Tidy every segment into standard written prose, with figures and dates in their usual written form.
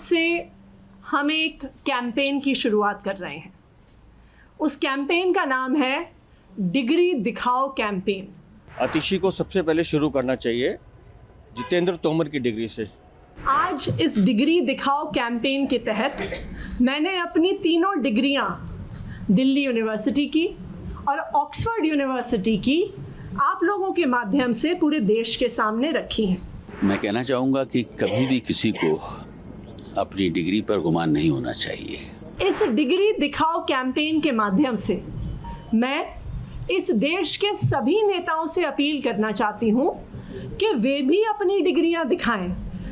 से हम एक कैंपेन की शुरुआत कर रहे हैं। उस कैंपेन का नाम है डिग्री दिखाओ कैंपेन। आतिशी को सबसे पहले शुरू करना चाहिए जितेंद्र तोमर की डिग्री से। आज इस डिग्री दिखाओ कैंपेन के तहत मैंने अपनी तीनों डिग्रियां दिल्ली यूनिवर्सिटी की और ऑक्सफोर्ड यूनिवर्सिटी की आप लोगों के माध्यम से पूरे देश के सामने रखी हैं। मैं कहना चाहूँगा कि कभी भी किसी को अपनी डिग्री पर गुमान नहीं होना चाहिए। इस डिग्री दिखाओ कैंपेन के माध्यम से मैं इस देश के सभी नेताओं से अपील करना चाहती हूँ कि वे भी अपनी डिग्रियां दिखाएं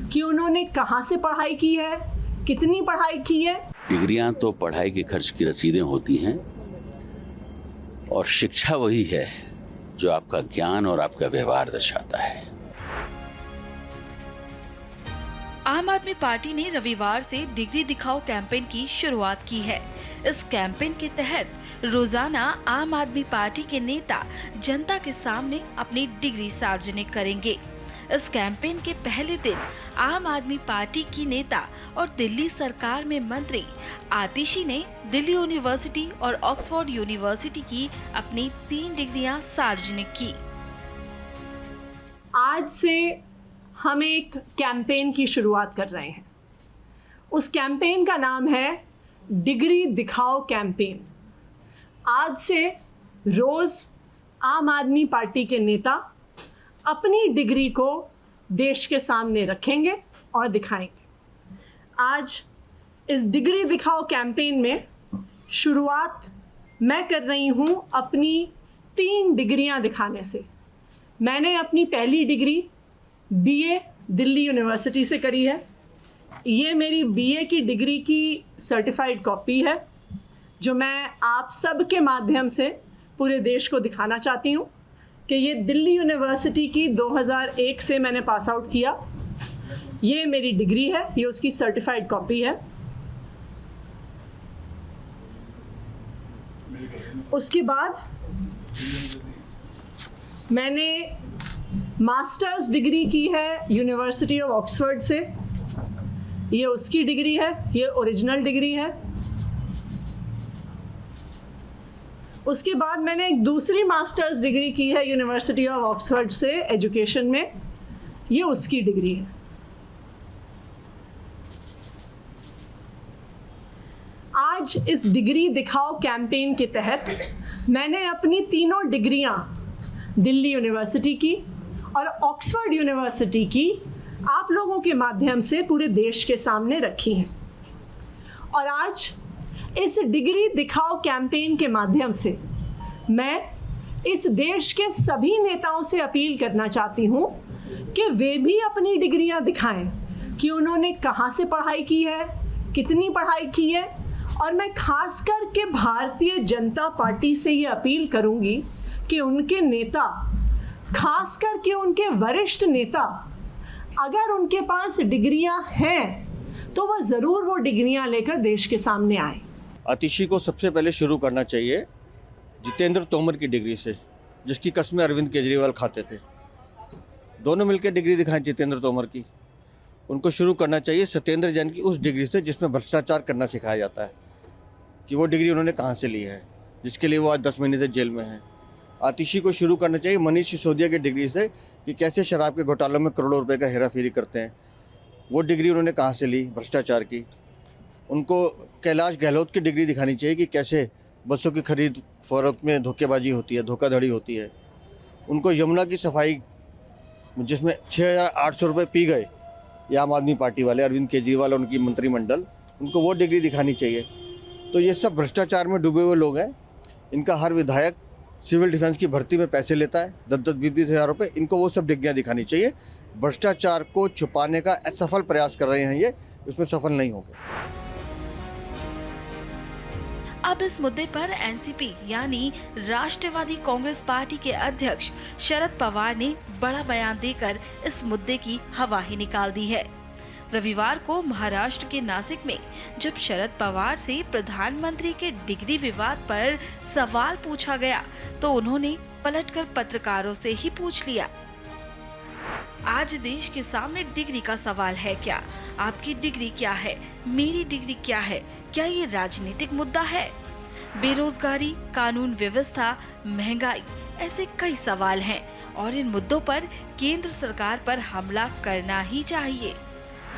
कि उन्होंने कहाँ से पढ़ाई की है, कितनी पढ़ाई की है। डिग्रियां तो पढ़ाई के खर्च की रसीदें होती हैं और शिक्षा वही है जो आपका ज्ञान और आपका व्यवहार दर्शाता है। आम आदमी पार्टी ने रविवार से डिग्री दिखाओ कैंपेन की शुरुआत की है। इस कैंपेन के तहत रोजाना आम आदमी पार्टी के नेता जनता के सामने अपनी डिग्री सार्वजनिक करेंगे। इस कैंपेन के पहले दिन आम आदमी पार्टी की नेता और दिल्ली सरकार में मंत्री आतिशी ने दिल्ली यूनिवर्सिटी और ऑक्सफोर्ड यूनिवर्सिटी की अपनी 3 डिग्रियां सार्वजनिक की। आज से हम एक कैंपेन की शुरुआत कर रहे हैं। उस कैंपेन का नाम है डिग्री दिखाओ कैंपेन। आज से रोज आम आदमी पार्टी के नेता अपनी डिग्री को देश के सामने रखेंगे और दिखाएंगे। आज इस डिग्री दिखाओ कैंपेन में शुरुआत मैं कर रही हूँ अपनी 3 डिग्रियां दिखाने से। मैंने अपनी पहली डिग्री बीए दिल्ली यूनिवर्सिटी से करी है। ये मेरी बीए की डिग्री की सर्टिफाइड कॉपी है जो मैं आप सब के माध्यम से पूरे देश को दिखाना चाहती हूँ कि ये दिल्ली यूनिवर्सिटी की 2001 से मैंने पास आउट किया। ये मेरी डिग्री है, ये उसकी सर्टिफाइड कॉपी है। उसके बाद मैंने मास्टर्स डिग्री की है यूनिवर्सिटी ऑफ ऑक्सफोर्ड से। ये उसकी डिग्री है, ये ओरिजिनल डिग्री है। उसके बाद मैंने एक दूसरी मास्टर्स डिग्री की है यूनिवर्सिटी ऑफ ऑक्सफोर्ड से एजुकेशन में। ये उसकी डिग्री है। आज इस डिग्री दिखाओ कैंपेन के तहत मैंने अपनी तीनों डिग्रियां दिल्ली यूनिवर्सिटी की और ऑक्सफोर्ड यूनिवर्सिटी की आप लोगों के माध्यम से पूरे देश के सामने रखी हैं। और आज इस डिग्री दिखाओ कैंपेन के माध्यम से मैं इस देश के सभी नेताओं से अपील करना चाहती हूँ कि वे भी अपनी डिग्रियां दिखाएं कि उन्होंने कहाँ से पढ़ाई की है, कितनी पढ़ाई की है। और मैं खास करके भारतीय जनता पार्टी से ये अपील करूँगी कि उनके नेता, खास करके उनके वरिष्ठ नेता, अगर उनके पास डिग्रियां हैं तो वह ज़रूर वो डिग्रियां लेकर देश के सामने आए। आतिशी को सबसे पहले शुरू करना चाहिए जितेंद्र तोमर की डिग्री से, जिसकी कस्में अरविंद केजरीवाल खाते थे। दोनों मिलकर डिग्री दिखाएं जितेंद्र तोमर की। उनको शुरू करना चाहिए सत्येंद्र जैन की उस डिग्री से जिसमें भ्रष्टाचार करना सिखाया जाता है, कि वो डिग्री उन्होंने कहाँ से ली है, जिसके लिए वो आज 10 महीने से जेल में है। आतिशी को शुरू करना चाहिए मनीष सिसोदिया की डिग्री से कि कैसे शराब के घोटालों में करोड़ों रुपए का हेराफेरी करते हैं। वो डिग्री उन्होंने कहाँ से ली, भ्रष्टाचार की। उनको कैलाश गहलोत की डिग्री दिखानी चाहिए कि कैसे बसों की खरीद फरोख्त में धोखेबाजी होती है, धोखाधड़ी होती है। उनको यमुना की सफाई जिसमें 6,800 रुपये पी गए ये आम आदमी पार्टी वाले, अरविंद केजरीवाल और उनकी मंत्रिमंडल, उनको वो डिग्री दिखानी चाहिए। तो ये सब भ्रष्टाचार में डूबे हुए लोग हैं। इनका हर विधायक सिविल डिफेंस की भर्ती में पैसे लेता है, 10-20 हज़ार रुपये। इनको वो सब डिग्रियाँ दिखानी चाहिए। भ्रष्टाचार को छुपाने का असफल प्रयास कर रहे हैं ये, इसमें सफल नहीं हो गए। अब इस मुद्दे पर एनसीपी यानी राष्ट्रवादी कांग्रेस पार्टी के अध्यक्ष शरद पवार ने बड़ा बयान देकर इस मुद्दे की हवा ही निकाल दी है। रविवार को महाराष्ट्र के नासिक में जब शरद पवार से प्रधानमंत्री के डिग्री विवाद पर सवाल पूछा गया तो उन्होंने पलटकर पत्रकारों से ही पूछ लिया, आज देश के सामने डिग्री का सवाल है क्या? आपकी डिग्री क्या है, मेरी डिग्री क्या है, क्या ये राजनीतिक मुद्दा है? बेरोजगारी, कानून व्यवस्था, महंगाई, ऐसे कई सवाल हैं और इन मुद्दों पर केंद्र सरकार पर हमला करना ही चाहिए।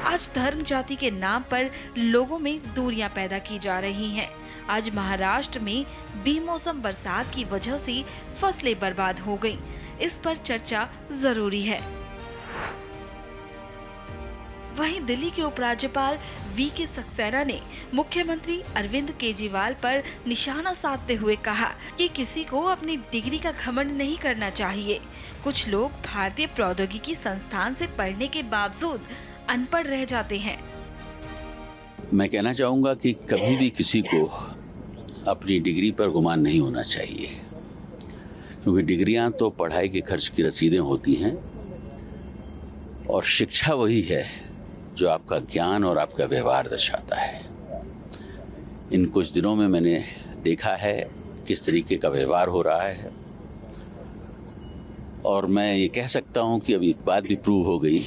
आज धर्म जाति के नाम पर लोगों में दूरियां पैदा की जा रही हैं। आज महाराष्ट्र में बेमौसम बरसात की वजह से फसलें बर्बाद हो गईं। इस पर चर्चा जरूरी है। वहीं दिल्ली के उपराज्यपाल वी.के. सक्सेना ने मुख्यमंत्री अरविंद केजरीवाल पर निशाना साधते हुए कहा कि किसी को अपनी डिग्री का घमंड नहीं करना चाहिए। कुछ लोग भारतीय प्रौद्योगिकी संस्थान से पढ़ने के बावजूद अनपढ़ रह जाते हैं। मैं कहना चाहूँगा कि कभी भी किसी को अपनी डिग्री पर गुमान नहीं होना चाहिए, क्योंकि डिग्रियां तो पढ़ाई के खर्च की रसीदें होती हैं और शिक्षा वही है जो आपका ज्ञान और आपका व्यवहार दर्शाता है। इन कुछ दिनों में मैंने देखा है किस तरीके का व्यवहार हो रहा है और मैं ये कह सकता हूँ कि अभी एक बात भी प्रूव हो गई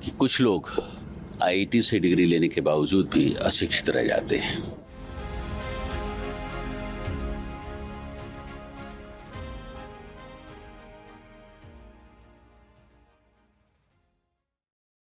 कि कुछ लोग आईआईटी से डिग्री लेने के बावजूद भी अशिक्षित रह जाते हैं।